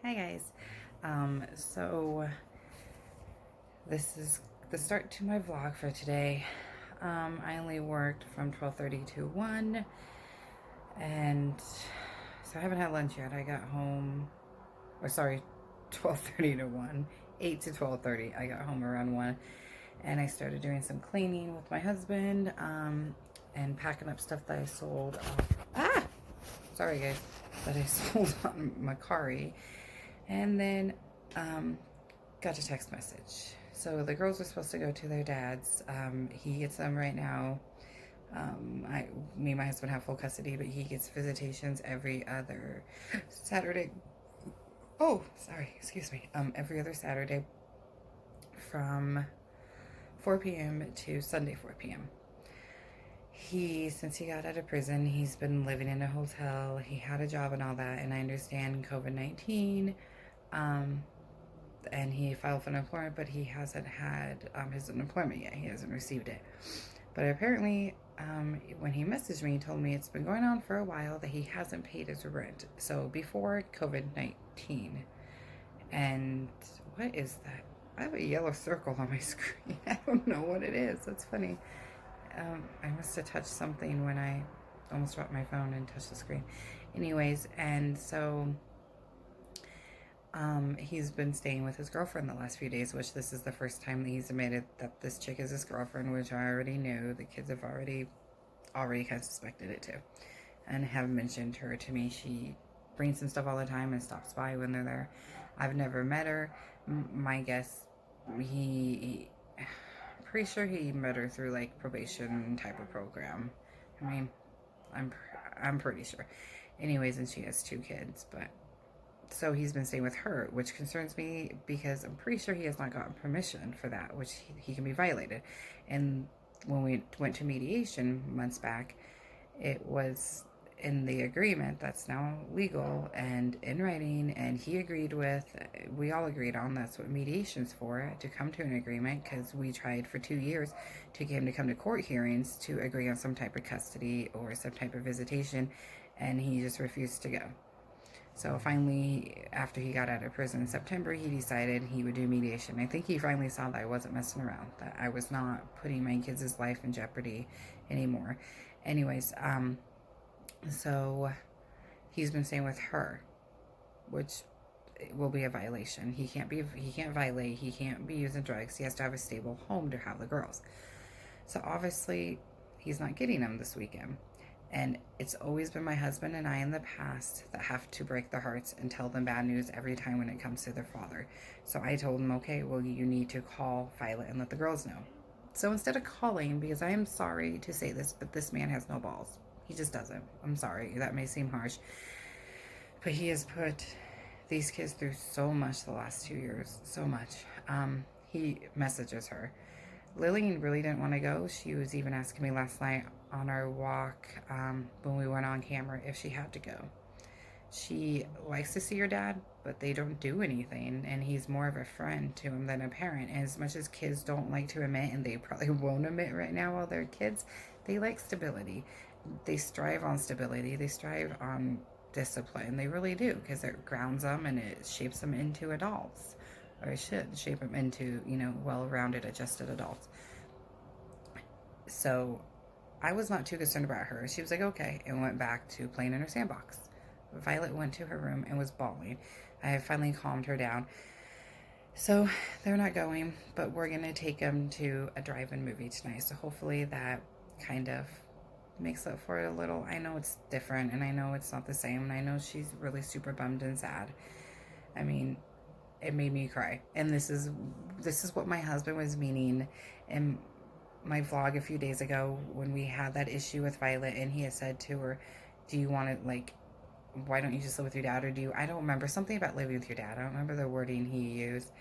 Hi guys. So this is the start to my vlog for today. I only worked from 12:30 to 1, and so I haven't had lunch yet. I got home, or sorry, 12:30 to 1, 8 to 12:30. I got home around 1, and I started doing some cleaning with my husband, and packing up stuff that I sold. Sorry guys, that I sold on Mercari. And then got a text message. So the girls were supposed to go to their dad's. He gets them right now. Me and my husband have full custody, but he gets visitations every other Saturday. Oh, sorry, excuse me. Every other Saturday from 4 p.m. to Sunday 4 p.m. Since he got out of prison, he's been living in a hotel. He had a job and all that, and I understand COVID-19. Um, and he filed for unemployment, but he hasn't had his unemployment yet. He hasn't received it. But apparently, when he messaged me, he told me it's been going on for a while that he hasn't paid his rent. So before COVID-19. And what is that? I have a yellow circle on my screen. I don't know what it is. That's funny. I must have touched something when I almost dropped my phone and touched the screen. Anyways, and so he's been staying with his girlfriend the last few days, which this is the first time that he's admitted that this chick is his girlfriend, which I already knew. The kids have already kind of suspected it too, and have mentioned her to me. She brings some stuff all the time and stops by when they're there. I've never met her. My guess, he pretty sure he met her through like probation type of program. I mean, I'm I'm pretty sure. Anyways, and she has two kids, but so he's been staying with her, which concerns me because I'm pretty sure he has not gotten permission for that, which he can be violated. And when we went to mediation months back, it was in the agreement that's now legal and in writing, and we all agreed on that's what mediation's for, to come to an agreement, because we tried for 2 years to get him to come to court hearings to agree on some type of custody or some type of visitation, and he just refused to go. So finally, after he got out of prison in September, he decided he would do mediation. I think he finally saw that I wasn't messing around, that I was not putting my kids' life in jeopardy anymore. Anyways, so he's been staying with her, which will be a violation. He can't violate, he can't be using drugs. He has to have a stable home to have the girls. So obviously, he's not getting them this weekend. And it's always been my husband and I in the past that have to break their hearts and tell them bad news every time when it comes to their father. So I told him, okay, well, you need to call Violet and let the girls know. So instead of calling, because I am sorry to say this, but this man has no balls. He just doesn't. I'm sorry, that may seem harsh. But he has put these kids through so much the last 2 years. So much. He messages her. Lillian really didn't want to go. She was even asking me last night on our walk, when we went on camera, if she had to go. She likes to see her dad, but they don't do anything, and he's more of a friend to him than a parent. And as much as kids don't like to admit, and they probably won't admit right now while they're kids, they like stability. They strive on stability. They strive on discipline. They really do, because it grounds them and it shapes them into adults, or it should shape them into, well-rounded, adjusted adults. So I was not too concerned about her. She was like, okay, and went back to playing in her sandbox. Violet went to her room and was bawling. I have finally calmed her down. So they're not going, but we're going to take them to a drive-in movie tonight. So hopefully that kind of makes up for it a little. I know it's different, and I know it's not the same, and I know she's really super bummed and sad. I mean, it made me cry. And this is what my husband was meaning in my vlog a few days ago when we had that issue with Violet, and he had said to her, do you want to, like, why don't you just live with your dad? Or I don't remember, something about living with your dad. I don't remember the wording he used.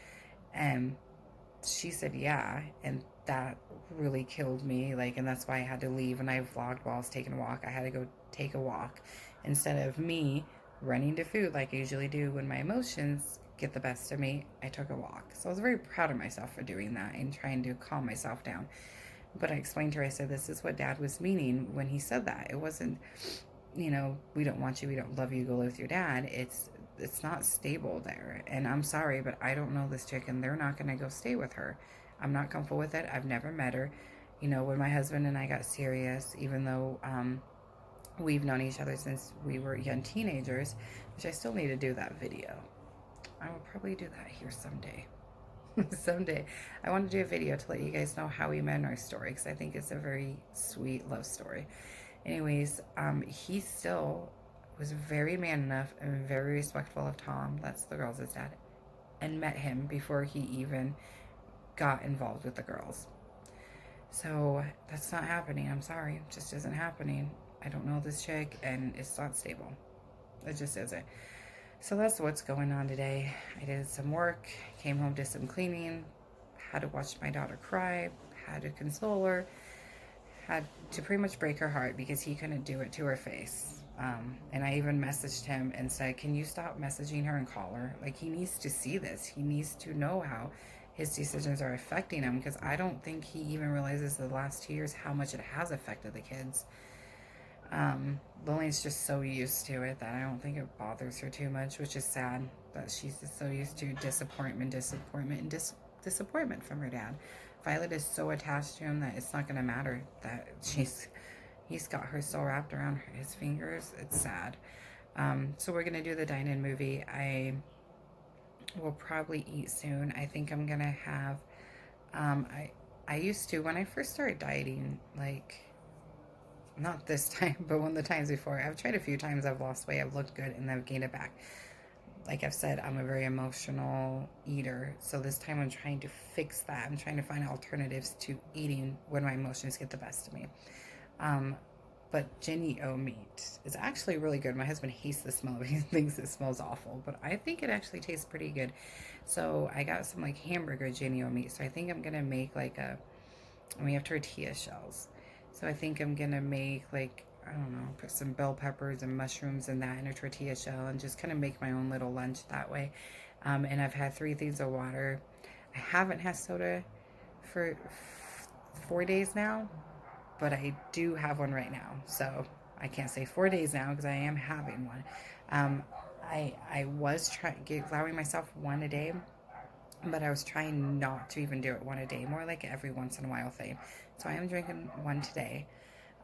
And she said, yeah. And that really killed me. And that's why I had to leave. And I vlogged while I was taking a walk. I had to go take a walk. Instead of me running to food like I usually do when my emotions get the best of me, I took a walk. So I was very proud of myself for doing that and trying to calm myself down. But I explained to her, I said, this is what Dad was meaning when he said that. It wasn't, we don't want you, we don't love you, go live with your dad. It's it's not stable there. And I'm sorry, but I don't know this chick, and they're not going to go stay with her. I'm not comfortable with it. I've never met her. You know, when my husband and I got serious, even though we've known each other since we were young teenagers, which I still need to do that video. I will probably do that here someday. Someday. I want to do a video to let you guys know how we met in our story, because I think it's a very sweet love story. Anyways, he still was very man enough and very respectful of Tom, that's the girls' dad, and met him before he even got involved with the girls. So that's not happening. I'm sorry. It just isn't happening. I don't know this chick, and it's not stable. It just isn't. So that's what's going on today. I did some work, came home, did some cleaning, had to watch my daughter cry, had to console her, had to pretty much break her heart because he couldn't do it to her face. And I even messaged him and said, can you stop messaging her and call her? Like, he needs to see this. He needs to know how his decisions are affecting him, because I don't think he even realizes the last 2 years how much it has affected the kids. Lily's just so used to it that I don't think it bothers her too much, which is sad. But she's just so used to disappointment from her dad. Violet is so attached to him that it's not going to matter that he's got her so wrapped around his fingers. It's sad. So we're going to do the dine-in movie. I will probably eat soon. I think I'm going to have, I used to, when I first started dieting, like, not this time, but one of the times before, I've tried a few times, I've lost weight, I've looked good, and I've gained it back. Like I've said, I'm a very emotional eater, so this time I'm trying to fix that. I'm trying to find alternatives to eating when my emotions get the best of me. But Jennie-O meat is actually really good. My husband hates the smell of it. He thinks it smells awful, but I think it actually tastes pretty good. So I got some like hamburger Jennie-O meat, so I think I'm gonna make like and we have tortilla shells. So I think I'm gonna make like, I don't know, put some bell peppers and mushrooms in that in a tortilla shell and just kind of make my own little lunch that way. And I've had 3 things of water. I haven't had soda for 4 days now, but I do have one right now. So I can't say 4 days now because I am having one. I was allowing myself one a day, but I was trying not to even do it one a day, more like every once in a while thing. So I am drinking one today.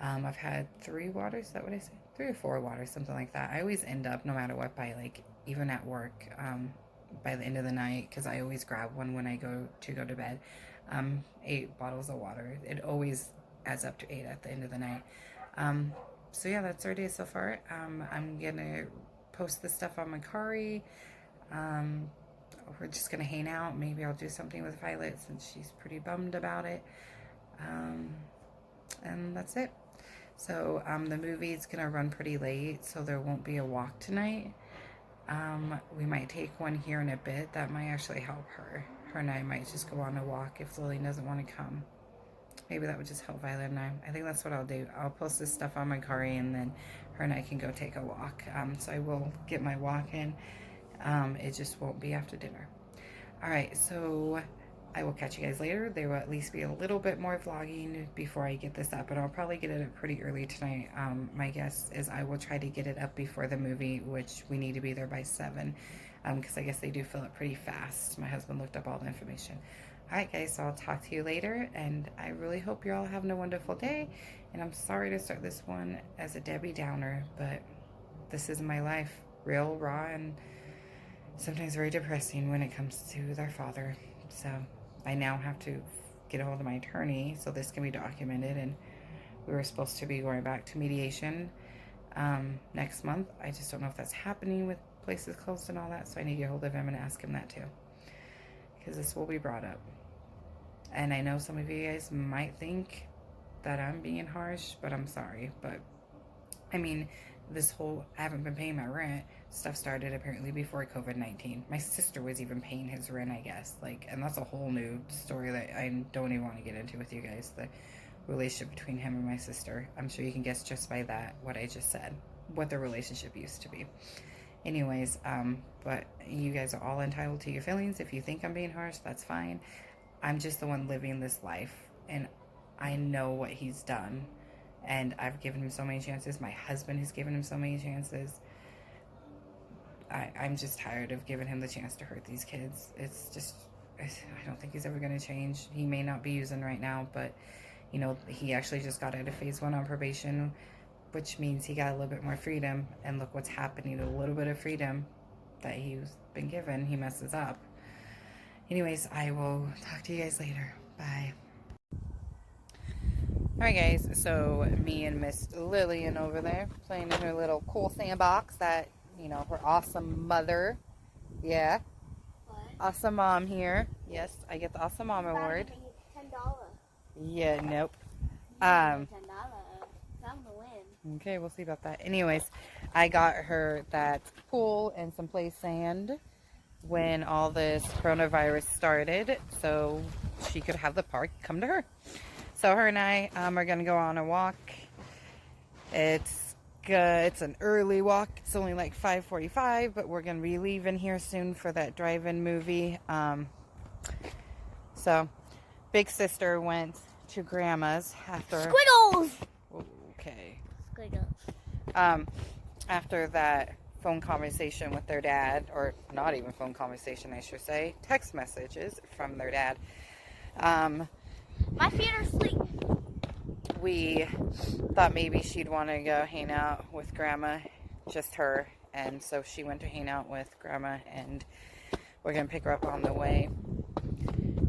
I've had 3 waters, is that what I said? 3 or 4 waters, something like that. I always end up, no matter what, by like, even at work, by the end of the night, because I always grab one when I go to bed, 8 bottles of water. It always adds up to 8 at the end of the night. So yeah, that's our day so far. I'm gonna post this stuff on Mercari. We're just gonna hang out. Maybe I'll do something with Violet since she's pretty bummed about it. And that's it. So the movie's gonna run pretty late, so there won't be a walk tonight. We might take one here in a bit. That might actually help her. Her and I might just go on a walk if Lily doesn't want to come. Maybe that would just help Violet and I. I think that's what I'll do. I'll post this stuff on Mercari, and then her and I can go take a walk. So I will get my walk in. It just won't be after dinner. Alright, so I will catch you guys later. There will at least be a little bit more vlogging before I get this up, and I'll probably get it up pretty early tonight. My guess is I will try to get it up before the movie, which we need to be there by 7, because I guess they do fill up pretty fast. My husband looked up all the information. Alright guys, so I'll talk to you later, and I really hope you're all having a wonderful day, and I'm sorry to start this one as a Debbie Downer, but this is my life, real, raw, and sometimes very depressing when it comes to their father. So I now have to get a hold of my attorney so this can be documented, and we were supposed to be going back to mediation next month. I just don't know if that's happening with places closed and all that, so I need to get a hold of him and ask him that too, because this will be brought up. And I know some of you guys might think that I'm being harsh, but I'm sorry. But I mean, this whole I haven't been paying my rent stuff started apparently before COVID-19. My sister was even paying his rent, I guess. Like, and that's a whole new story that I don't even want to get into with you guys. The relationship between him and my sister. I'm sure you can guess just by that what I just said, what the relationship used to be. Anyways, but you guys are all entitled to your feelings. If you think I'm being harsh, that's fine. I'm just the one living this life, and I know what he's done, and I've given him so many chances. My husband has given him so many chances. I'm just tired of giving him the chance to hurt these kids. It's just, I don't think he's ever going to change. He may not be using right now, but, you know, he actually just got out of phase 1 on probation, which means he got a little bit more freedom. And look what's happening. A little bit of freedom that he's been given, he messes up. Anyways, I will talk to you guys later. Bye. Alright guys, so me and Miss Lillian over there playing in her little cool sandbox that, you know, her awesome mother. Yeah. What? Awesome mom here. Yes, I get the awesome mom award. $10. Yeah, nope. $10. I'm gonna win. Okay, we'll see about that. Anyways, I got her that pool and some play sand when all this coronavirus started, so she could have the park come to her. So her and I are going to go on a walk. It's an early walk. It's only like 5:45, but we're going to be leaving here soon for that drive-in movie. So big sister went to grandma's after... Squiggles! Okay. Squiggles. After that phone conversation with their dad, or not even phone conversation, I should say, text messages from their dad. My feet are asleep. We thought maybe she'd want to go hang out with grandma, just her, and so she went to hang out with grandma, and we're going to pick her up on the way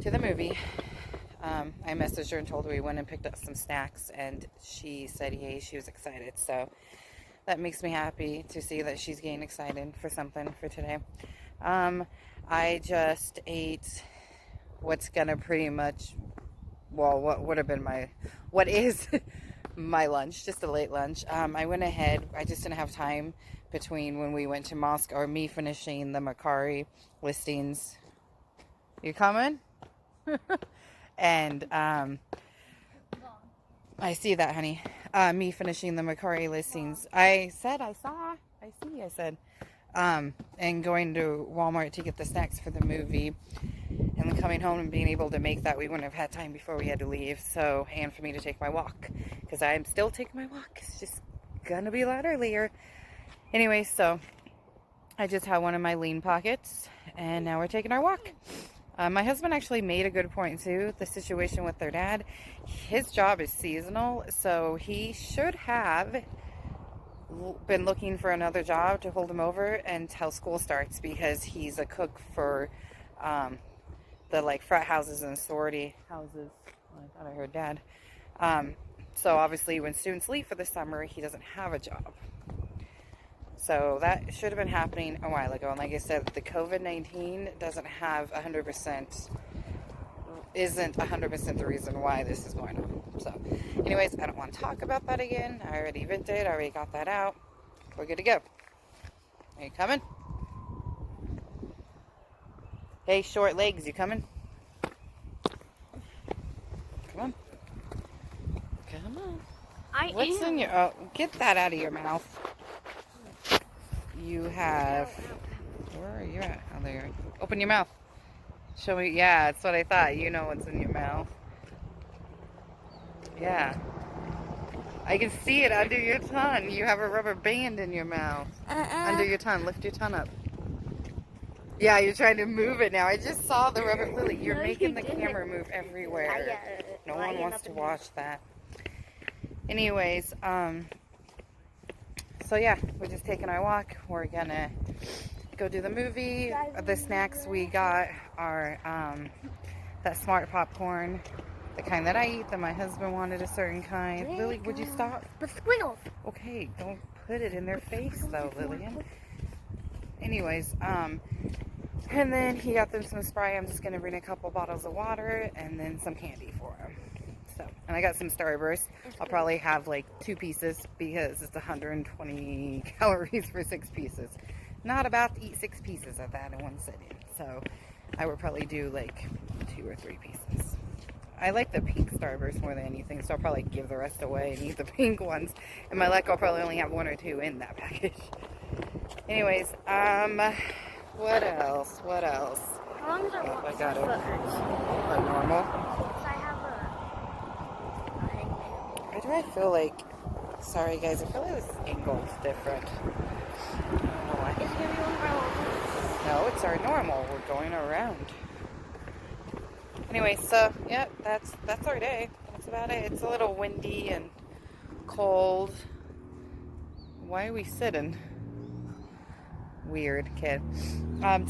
to the movie. I messaged her and told her we went and picked up some snacks, and she said yay, she was excited, so that makes me happy to see that she's getting excited for something for today. I just ate what's gonna pretty much, well, what is my lunch, just a late lunch. I went ahead, I just didn't have time between when we went to Moscow, or me finishing the Mercari listings. You coming? And, I see that, honey. Me finishing the Mercari listings. I said, and going to Walmart to get the snacks for the movie. And then coming home and being able to make that, we wouldn't have had time before we had to leave. So, and for me to take my walk. Because I'm still taking my walk. It's just gonna be a lot earlier. Anyway, so I just had one of my lean pockets. And now we're taking our walk. My husband actually made a good point too. The situation with their dad, his job is seasonal, so he should have been looking for another job to hold him over until school starts, because he's a cook for the like frat houses and sorority houses. I thought I heard dad. So obviously when students leave for the summer, he doesn't have a job. So that should have been happening a while ago. And like I said, the COVID-19 doesn't have 100%, isn't 100% the reason why this is going on. So anyways, I don't want to talk about that again. I already vented. I already got that out. We're good to go. Are you coming? Hey, short legs, you coming? Come on. Come on. What's in your... Oh, get that out of your mouth. You have... Where are you at? Oh, there. Open your mouth. Show me. Yeah, that's what I thought. You know what's in your mouth. Yeah. I can see it under your tongue. You have a rubber band in your mouth. Under your tongue. Lift your tongue up. Yeah, you're trying to move it now. I just saw the rubber. Lily, you're making the camera move everywhere. No one wants to watch that. Anyways, so yeah, we're just taking our walk. We're gonna go do the movie. The snacks we got are that Smart popcorn, the kind that I eat, that my husband wanted a certain kind. Lily, would you stop? The squiggles. Okay, don't put it in their face though, Lillian. Anyways, and then he got them some Sprite. I'm just gonna bring a couple bottles of water and then some candy for him. So, and I got some Starburst. I'll probably have like 2 pieces because it's 120 calories for 6 pieces. Not about to eat 6 pieces of that in one sitting. So I would probably do like 2 or 3 pieces. I like the pink Starburst more than anything, so I'll probably give the rest away and eat the pink ones. And my luck, I'll probably only have 1 or 2 in that package. Anyways, what else? What else? How long is our walk? I got it. Like normal. I have a hangnail. Why do I feel like Sorry guys, I feel like this angle is different. I don't know why. It's gonna be one of our No, it's our normal. We're going around. Anyway, so yeah, that's our day. That's about it. It's a little windy and cold. Why are we sitting? Weird kid.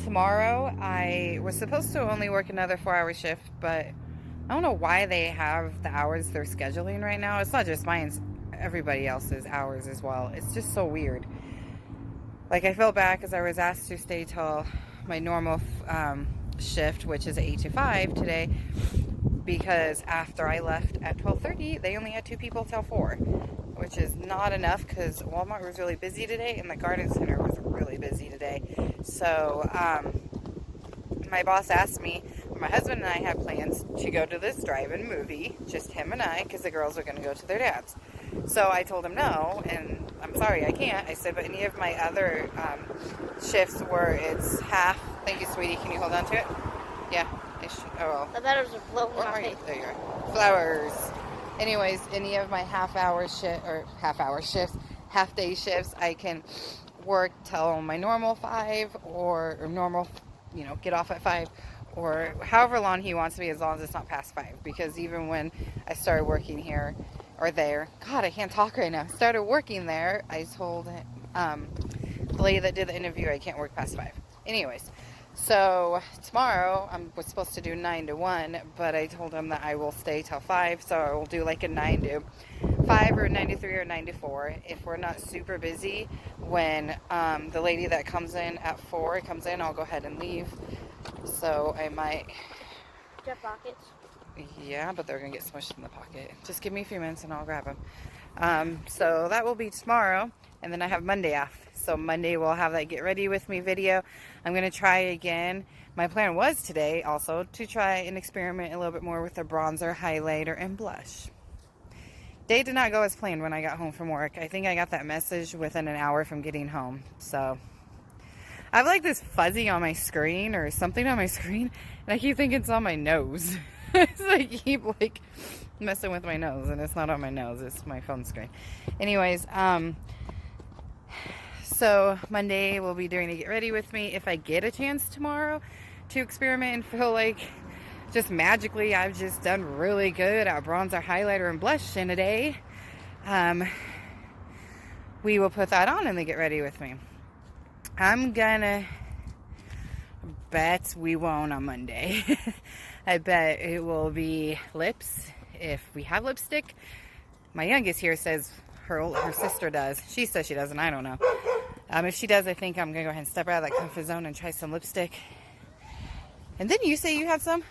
Tomorrow I was supposed to only work another 4-hour shift, but I don't know why they have the hours they're scheduling right now. It's not just mine, it's everybody else's hours as well. It's just so weird. Like, I felt bad because I was asked to stay till my normal shift, which is 8 to 5 today, because after I left at 12:30, they only had 2 people till 4, which is not enough because Walmart was really busy today and the garden center was really busy today. So my boss asked me, my husband and I had plans to go to this drive-in movie, just him and I, because the girls were going to go to their dad's. So I told him no, and I'm sorry, I can't. I said, but any of my other shifts where it's half. Thank you, sweetie. Can you hold on to it? Yeah. Oh, well. The batteries are blowing Where off. are you? There you are. Flowers. Anyways, any of my half-day shifts, I can work till my normal 5 or normal, get off at 5, or however long he wants me, as long as it's not past 5. Because even when I started working here or there, God, I can't talk right now. Started working there, I told the lady that did the interview I can't work past 5. Anyways, so tomorrow I was supposed to do 9 to 1, but I told him that I will stay till 5, so I will do like a 9 to 5 or 9 to 3 or 9 to 4 if we're not super busy. When the lady that comes in at 4 comes in, I'll go ahead and leave. So I might... Jet pockets. Yeah, but they're going to get smushed in the pocket. Just give me a few minutes and I'll grab them. So that will be tomorrow. And then I have Monday off. So Monday we'll have that get ready with me video. I'm going to try again. My plan was today also to try and experiment a little bit more with the bronzer, highlighter, and blush. Day did not go as planned when I got home from work. I think I got that message within an hour from getting home. So I have like this fuzzy on my screen or something on my screen, and I keep thinking it's on my nose. So I keep like messing with my nose, and it's not on my nose, it's my phone screen. Anyways, so Monday we'll be doing a get ready with me. If I get a chance tomorrow to experiment and feel like just magically I've just done really good at bronzer, highlighter, and blush in a day, we will put that on in the get ready with me. I'm gonna bet we won't on Monday. I bet it will be lips, if we have lipstick. My youngest here says her sister does. She says she doesn't. I don't know. If she does, I think I'm gonna go ahead and step out of that comfort zone and try some lipstick. And then you say you had some?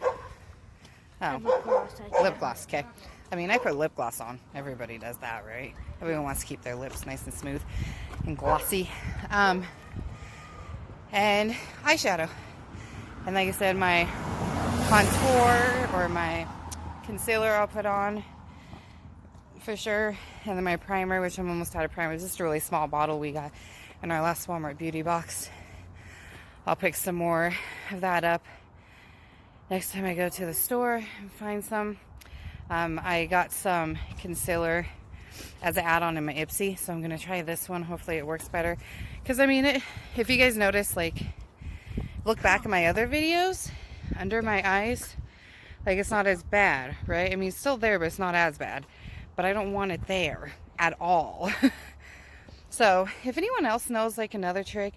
Oh, lip gloss. Okay. I mean, I put lip gloss on. Everybody does that, right? Everyone wants to keep their lips nice and smooth and glossy. And eyeshadow. And like I said, my contour or my concealer I'll put on for sure. And then my primer, which I'm almost out of primer. It's just a really small bottle we got in our last Walmart beauty box. I'll pick some more of that up next time I go to the store and find some. I got some concealer as an add-on in my Ipsy, so I'm going to try this one. Hopefully it works better. Because, I mean, if you guys notice, like, look back at my other videos, under my eyes, like, it's not as bad, right? I mean, it's still there, but it's not as bad. But I don't want it there at all. So, if anyone else knows, like, another trick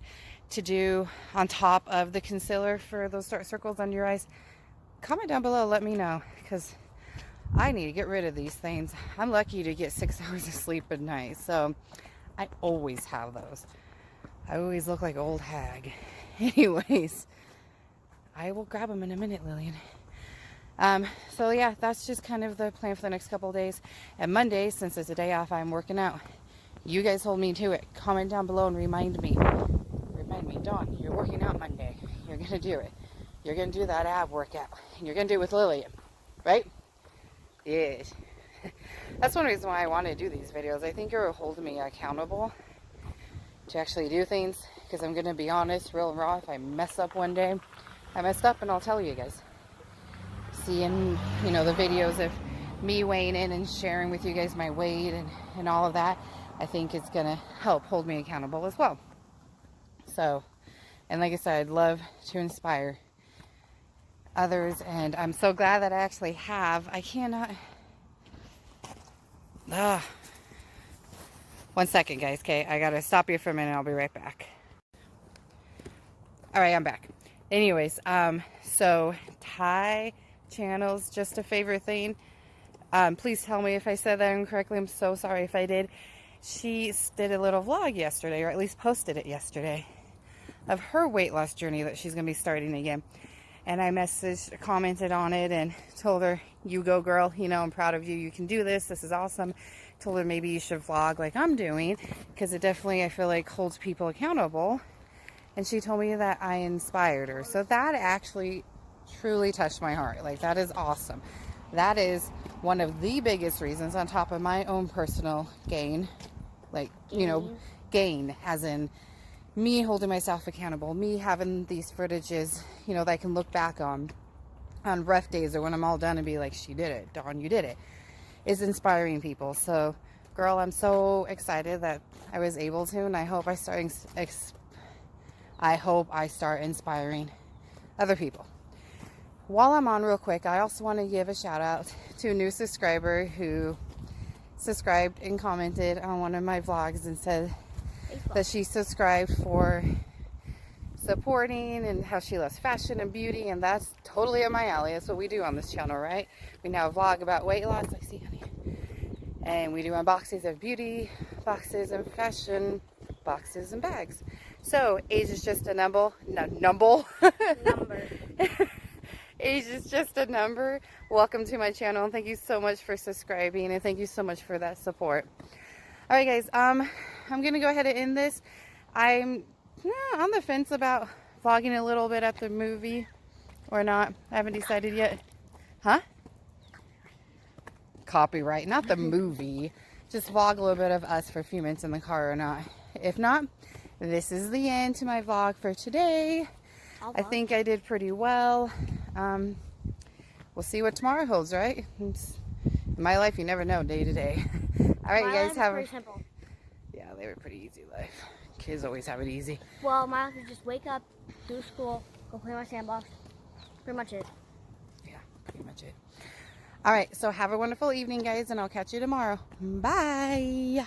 to do on top of the concealer for those dark circles under your eyes, comment down below, let me know, because I need to get rid of these things. I'm lucky to get 6 hours of sleep at night, so I always have those. I always look like old hag. Anyways, I will grab them in a minute, Lillian. So yeah, that's just kind of the plan for the next couple of days. And Monday, since it's a day off, I'm working out. You guys hold me to it. Comment down below and remind me. Remind me, Dawn, you're working out Monday. You're going to do it. You're going to do that ab workout. And you're going to do it with Lillian. Right? Yes. That's one reason why I want to do these videos. I think it will hold me accountable to actually do things. Because I'm going to be honest, real raw. If I mess up one day, I messed up and I'll tell you guys. See in, the videos, if me weighing in and sharing with you guys my weight and all of that, I think it's going to help hold me accountable as well. So, and like I said, I'd love to inspire others, and I'm so glad that I actually have. I cannot. One second, guys. Okay, I gotta stop you for a minute. I'll be right back. All right, I'm back. Anyways, so Thai channels, just a favorite thing. Please tell me if I said that incorrectly. I'm so sorry if I did. She did a little vlog yesterday, or at least posted it yesterday, of her weight loss journey that she's gonna be starting again. And I commented on it and told her, you go girl, you know, I'm proud of you. You can do this. This is awesome. Told her maybe you should vlog like I'm doing, because it definitely, I feel like, holds people accountable. And she told me that I inspired her. So that actually truly touched my heart. Like, that is awesome. That is one of the biggest reasons, on top of my own personal gain, like, you know, gain as in me holding myself accountable, me having these footages, you know, that I can look back on rough days, or when I'm all done and be like, she did it, Dawn, you did it, is inspiring people. So, girl, I'm so excited that I was able to, and I hope I start inspiring other people. While I'm on real quick, I also want to give a shout out to a new subscriber who subscribed and commented on one of my vlogs and said that she subscribed for supporting and how she loves fashion and beauty, and that's totally up my alley. That's what we do on this channel, right? We now vlog about weight loss, I see, honey, and we do unboxings of beauty, boxes of fashion, boxes and bags. So age is just a number. Age is just a number. Welcome to my channel, and thank you so much for subscribing, and thank you so much for that support. All right, guys, I'm gonna go ahead and end this. I'm on the fence about vlogging a little bit at the movie or not. I haven't decided yet. Huh? Copyright, not the movie. Just vlog a little bit of us for a few minutes in the car or not. If not, this is the end to my vlog for today. I think I did pretty well. We'll see what tomorrow holds, right? In my life, you never know, day to day. All right, you guys have. Pretty simple. Yeah, they were pretty easy life. Kids always have it easy. Well, my life is just wake up, do school, go play my sandbox. Pretty much it. Yeah, pretty much it. All right, so have a wonderful evening, guys, and I'll catch you tomorrow. Bye.